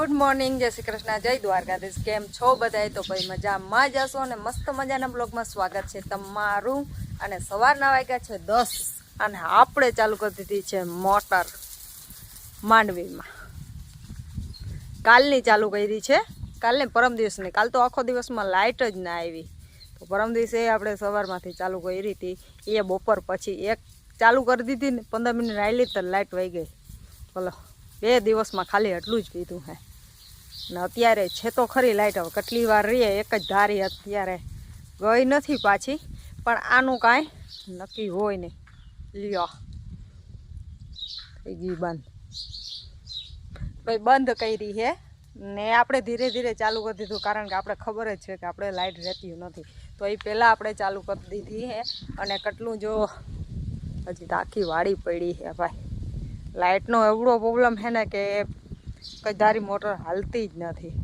Good morning, જય શ્રી કૃષ્ણ, જય દ્વારકાધીશ. કેમ છો બધાય? તો ભાઈ મજામાં જ હશો અને મસ્ત મજાના બ્લોગમાં સ્વાગત છે તમારું. અને સવારના વાગ્યા છે 10 અને આપણે ચાલુ કરી દીધી છે મોટર માંડવીમાં. કાલની ચાલુ કરી છે, કાલને પરમ દિવસની. કાલ તો આખો દિવસમાં લાઇટ જ ના આવી, તો પરમ દિવસે આપણે સવારમાંથી ચાલુ કરી હતી. એ બપોર પછી એક ચાલુ કરી દીધી ને 15 મિનિટ આવેલી તો લાઇટ વહી ગઈ. બોલો, 2 દિવસમાં ખાલી એટલું જ પીધું હે. ને અત્યારે છે તો ખરી લાઇટ, હવે કેટલી વાર રહીએ એક જ ધારી અત્યારે ગઈ નથી પાછી, પણ આનું કાંઈ નક્કી હોય નહીં. લ્યો થઈ ગઈ બંધ, ભાઈ બંધ કરી હે ને આપણે ધીરે ધીરે ચાલુ કરી દીધું, કારણ કે આપણે ખબર જ છે કે આપણે લાઇટ રહેતી નથી. તો એ પહેલાં આપણે ચાલુ કરી દીધી હે. અને કેટલું જો હજી તો આખી વાડી પડી છે ભાઈ. લાઇટનો એવડો પ્રોબ્લેમ છે ને કે કઈ ધારી મોટર હાલતી જ નથી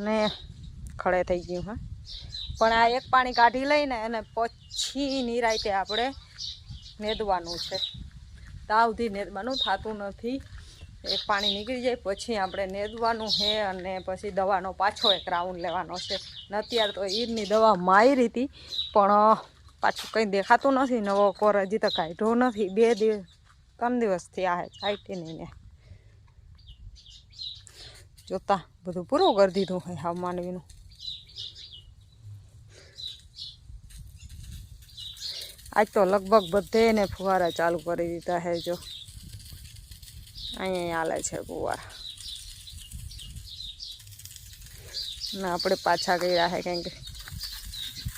ને ખડે થઈ ગયું. હા, પણ આ એક પાણી કાઢી લઈને અને પછી નિરાયતે આપણે નેદવાનું છે. તાવથી નેદવાનું થતું નથી. એક પાણી નીકળી જાય પછી આપણે નેદવાનું છે અને પછી દવાનો પાછો એક રાઉન્ડ લેવાનો છે. ને અત્યારે તો ઈરની દવા મારી હતી પણ પાછું કંઈ દેખાતું નથી. નવો કોર હજી તો કાઢ્યો નથી. 3 દિવસથી આ કાઢી નહીં ને જોતા બધું પૂરું કરી દીધું હોય હાવ માંડવીનું. આજ તો લગભગ બધે ને ફુવારા ચાલુ કરી દીધા હે. જો અહીંયા હાલે છે ફુવારા ને આપણે પાછા ગયા હે, કેમ કે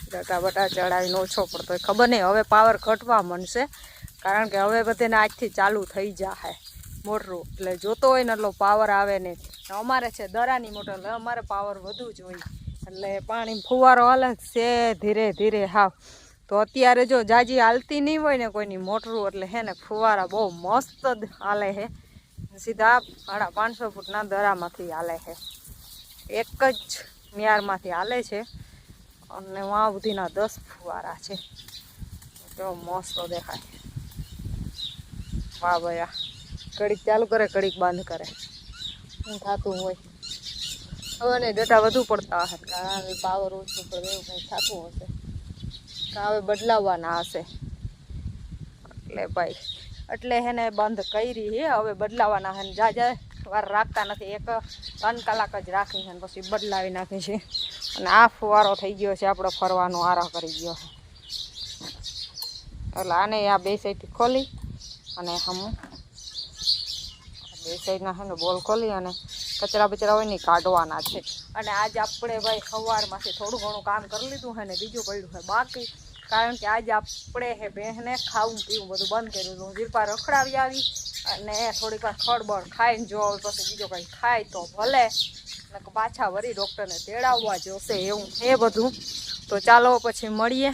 ડટા બટા ચડાવીને ઓછો પડતો હોય. ખબર નહીં, હવે પાવર ઘટવા માંડશે, કારણ કે હવે બધાને આજથી ચાલુ થઈ જાય મોટરું. એટલે જોતો હોય ને એટલો પાવર આવે નહીં. અમારે છે દરાની મોટર, એટલે અમારે પાવર વધુ જ હોય, એટલે પાણી ફુવારો હાલે છે ધીરે ધીરે હાવ. તો અત્યારે જો જાજી હાલતી નહીં હોય ને કોઈની મોટરું, એટલે હે ને ફુવારા બહુ મસ્ત હાલે છે. સીધા 550 ફૂટના દરામાંથી હાલે છે, એક જ મિયારમાંથી હાલે છે. અને વાં સુધીના 10 ફુવારા છે. કેવો મસ્ત દેખાય. વાહ ભાઈ, ઘડીક ચાલુ કરે ઘડીક બંધ કરે, શું થતું હોય હવે ને. ડટા વધુ પડતા હશે, કારણ કે પાવર ઓછું પડે એવું કંઈ થતું હશે, હવે બદલાવવાના હશે. એટલે ભાઈ એટલે હે ને બંધ કરી હે, હવે બદલાવાના હે. જા વાર રાખતા નથી, 1-3 કલાક જ રાખી છે પછી બદલાવી નાખી છે. અને આ ફુવારો થઈ ગયો છે આપણો ફરવાનો આરો કરી ગયો છે. એટલે આને આ 2 સાઈડથી ખોલી અને હમ 2 સાઈડના છે ને બોલ ખોલી અને કચરા બચરા હોય ને કાઢવાના છે. અને આજ આપણે ભાઈ સવારમાંથી થોડું ઘણું કામ કરી લીધું છે ને બીજું પડ્યું છે બાકી, કારણ કે આજે આપણે હે ભેંસને ખાવું પીવું બધું બંધ કરી દીધું. વીરપા રખડાવી આવી અને થોડીક વાર ખડબડ ખાઈને જો પછી બીજો કંઈ ખાય તો ભલે, પાછા વળી ડૉક્ટરને તેડાવવા જોશે એવું એ બધું. તો ચાલો પછી મળીએ.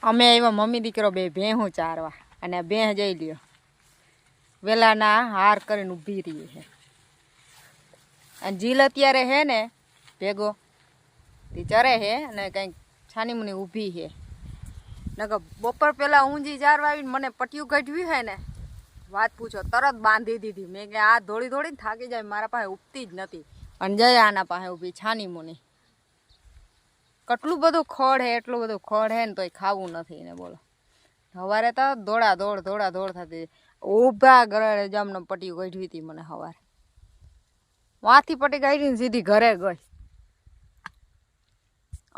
અમે આવ્યા મમ્મી દીકરો 2 ભેંસું ચારવા, અને ભેંસ જઈ લ્યો વેલાના હાર કરીને ઊભી રહી છે. અને જીલ અત્યારે હે ને ભેગો તે ચરે છે અને કંઈક છાની મુની ઊભી છે. નકર બપોર પહેલાં ઊંજી ચારવા આવીને મને પટિયું કાઢવી છે ને વાત પૂછો, તરત બાંધી દીધી. મેં કે આ દોડી દોડીને થાકી જાય, મારા પાસે ઉગતી જ નથી. અને જય આના પાસે ઊભી છાની મુની. કેટલું બધું ખડ હે, એટલું બધું ખડ હે ને તોય ખાવું નથી ને. બોલો, સવારે તો દોડા દોડ થતી. ઊભા ઘરે જામને પટ્ટીઓ કાઢવી હતી મને સવારે. વાંથી પટ્ટી કાઢીને સીધી ઘરે ગઈ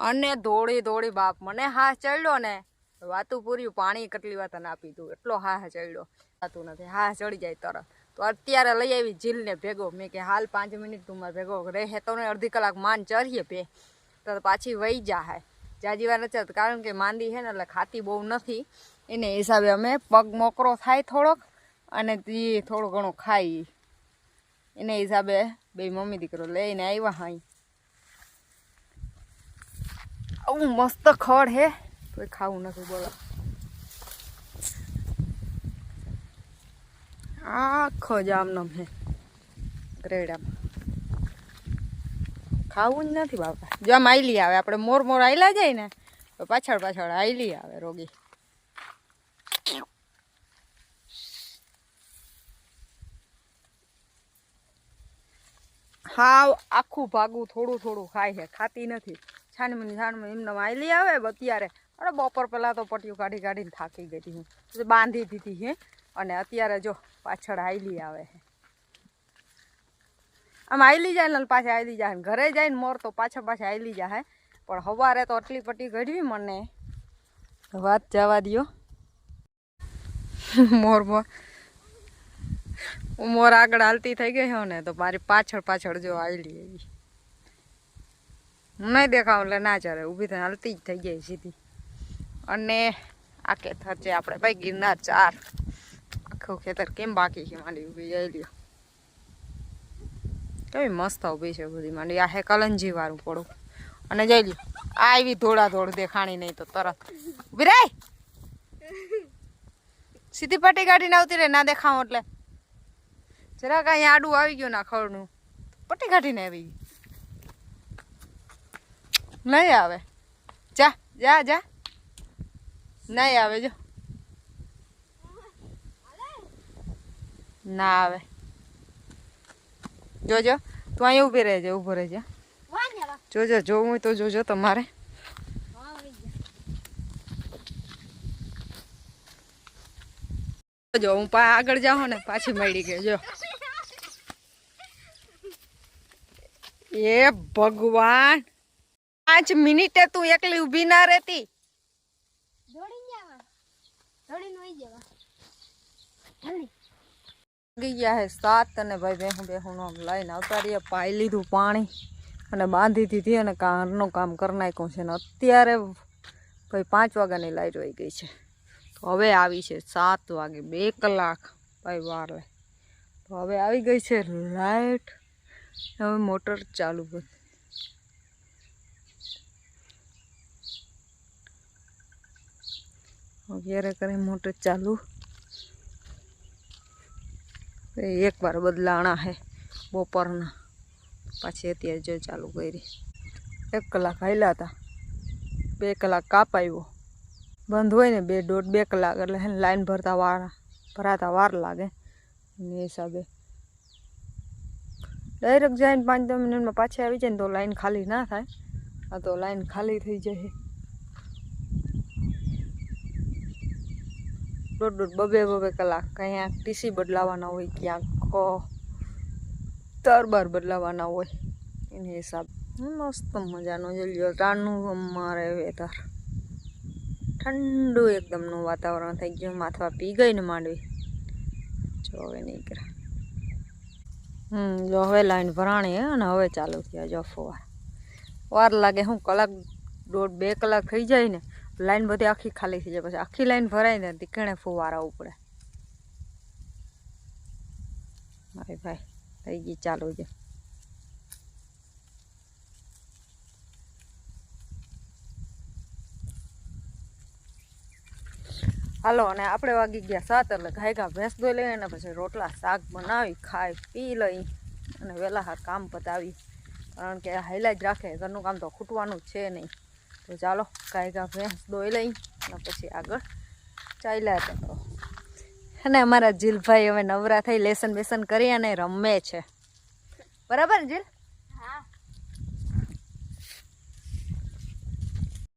અને દોડી બાપ મને હા ચડ્યો ને વાતું પૂર્યું. પાણી કેટલી વાર તને આપી દઉં, એટલો હા ચડ્યો થતું નથી. હા ચડી જાય તરત. તો અત્યારે લઈ આવી જીલને ભેગો. મેં કે હાલ 5 મિનિટ તું મારે ભેગો રહે તો ને અડધી કલાક માન ચરીએ પે તો પાછી વહી જાય. જાજી વાર નથી, કારણ કે માંદી છે ને એટલે ખાતી બહુ નથી. એને હિસાબે અમે પગ મોકરો થાય થોડોક અને તે થોડું ઘણું ખાઈ. એને હિસાબે 2 મમ્મી દીકરો લઈને આવ્યા. હાઈ આવું મસ્ત ખડ હે તોય ખાવું નથી. બોલો, આખો જામનમ હે ગ્રેડામાં, ખાવું જ નથી બાપા. જો આમ આઈલી આવે, આપણે મોર આઈલા જાય ને તો પાછળ આઈલી આવે રોગી. હાવ આખું ભાગું થોડું થોડું ખાય છે, ખાતી નથી. છાનમની એમને આયલી આવે અત્યારે. અરે બપોર પહેલાં તો પટ્ટીઓ કાઢીને થાકી ગઈ હતી હું, બાંધી દીધી હે. અને અત્યારે જો પાછળ આયલી આવે છે. આમ આયલી જાય ને પાછા આયલી જાય, ઘરે જાય ને મોર તો પાછા આયલી જાય. પણ સવારે તો આટલી પટ્ટી ગઢવી મને વાત જવા દો. મોર આગળ હાલતી થઈ ગઈ હો ને તો મારી પાછળ જો આવેલી એવી નહીં દેખાવ એટલે ના ચાલે, ઊભી થઈને હાલતી જ થઈ ગઈ સીધી. અને આ ખેતર છે આપણે ભાઈ ગિરનાર 4. આખું ખેતર કેમ બાકી છે માંડી ઊભી જઈ લ્યો, કેવી મસ્ત ઊભી છે બધી માંડી. આ હે કલંજી વાળું પડું. અને જઈ લ્યો આ આવી ધોળા દેખાણી નહીં તો તરત ઊભી રહે, સીધી પટ્ટી કાઢીને આવતી રહે, ના દેખાવ એટલે જરાક અહીંયા આડું આવી ગયું ના ખડનું પટ્ટી કાઢીને આવી ગઈ. નહીં આવે, જા જા જા, નહીં આવે, જો ના આવે. જોજો તું અહીંયા ઊભી રહેજે, ઊભો રહેજે. જોજો જોવું તો જોજો તમારે. જો હું આગળ જાઉં ને પાછી મળી ગઈ. જો એ ભગવાન, 5 મિનિટે તું એકલી ઊભી ના રહેતી. ગયા હે 7 અને ભાઈ બેહું લઈને આવતા રહ્યા. પાઈ લીધું પાણી અને બાંધી દીધી અને કારનું કામ કરી નાખ્યું છે. ને અત્યારે ભાઈ 5 વાગ્યાની લાઈટ વહી ગઈ છે. તો હવે આવી છે 7 વાગે, 2 કલાક ભાઈ વાર લે. તો હવે આવી ગઈ છે લાઈટ. હવે મોટર ચાલુ કરી. ક્યારે કરે મોટર ચાલુ? એકવાર બદલાણા હે બપોરના, પાછી અત્યારે જો ચાલુ કરી. 1 કલાક હાલ્યા હતા, 2 કલાક કાપાયો. બંધ હોય ને 2 કલાક એટલે લાઈન ભરાતા વાર લાગે. એ હિસાબે ડાયરેક્ટ જાય ને 5-10 મિનિટમાં પાછી આવી જાય ને તો લાઈન ખાલી ના થાય. આ તો લાઈન ખાલી થઈ જાય. 2-2 કલાક ક્યાંક ટીસી બદલાવાના હોય, ક્યાંક તરબાર બદલાવાના હોય. એને હિસાબ મસ્ત મજાનો જલ્યો ટાણું અમારે વેધર ઠંડુ એકદમનું વાતાવરણ થઈ ગયું. માથવા પી ગઈ ને માંડવી. જો હવે નીકળે. જો હવે લાઈન ભરાણી હે અને હવે ચાલુ થયા. જો ફોવાર વાર લાગે, હું કલાક 1.5-2 કલાક થઈ જાય ને લાઈન બધી આખી ખાલી થઈ જાય. પછી આખી લાઈન ભરાય ને તીકણે ફુવારા ઉપડે. ભાઈ થઈ ગઈ ચાલુ છે. હાલો, અને આપણે વાગી ગયા 7 એટલે ગાયકા ભેંસ ધોઈ લઈએ ને પછી રોટલા શાક બનાવી ખાઈ પી લઈ અને વહેલા કામ પતાવી. કારણ કે હાઈલા જ રાખે, ઘરનું કામ તો ખૂટવાનું જ છે નહીં. તો ચાલો ગાયકા ભેંસ ધોઈ લઈ અને પછી આગળ ચાલ્યા તો. અને અમારા જીલભાઈ હવે નવરા થઈ લેસન બેસન કરી અને રમે છે. બરાબર ને જીલ?